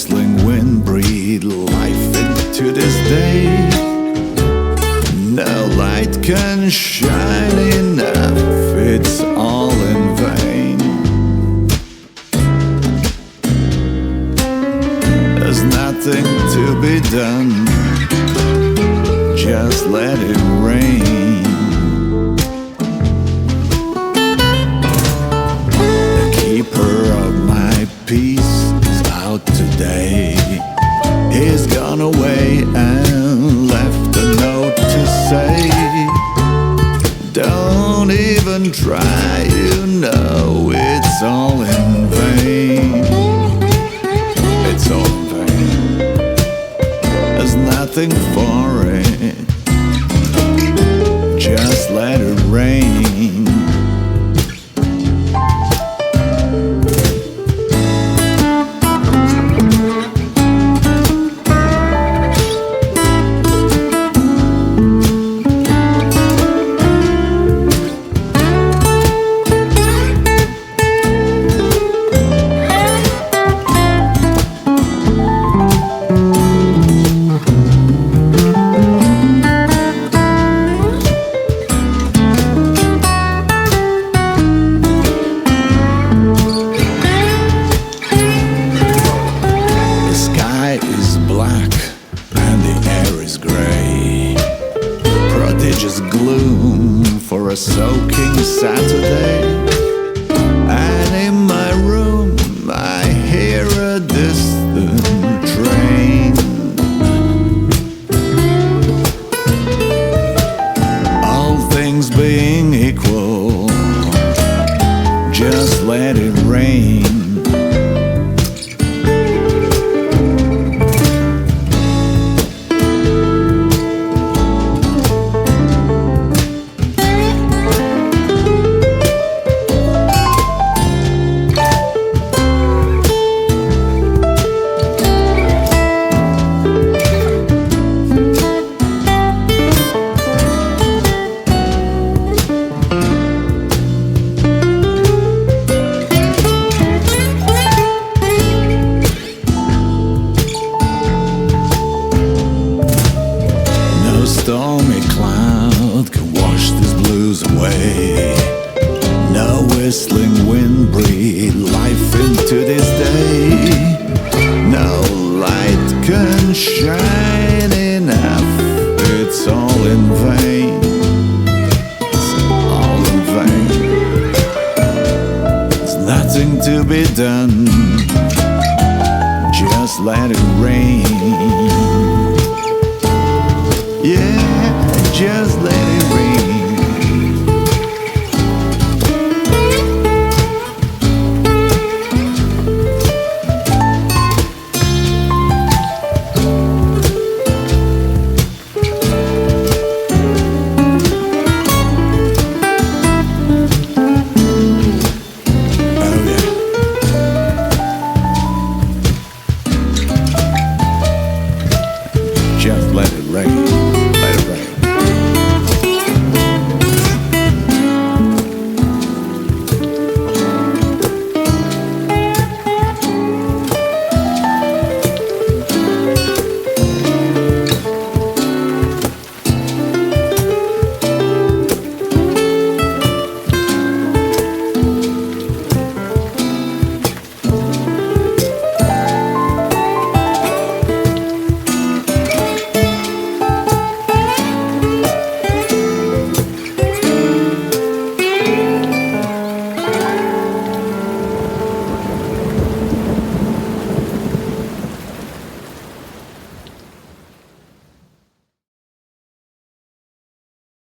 whistling wind breathe life into this day. No light can shine enough, it's all in vain. There's nothing to be done, just let it rain. The keeper of my peace is out today. He's gone away and left a note to say, don't even try, you know it's all in vain. It's all in vain. There's nothing for it, just let it rain. Prodigious gloom for a soaking Saturday, and in my room I hear a distant train. All things being equal, just let it rain. Stormy cloud can wash these blues away. No whistling wind breathe life into this day. No light can shine enough, it's all in vain. It's all in vain. There's nothing to be done, just let it rain. Yeah, just let it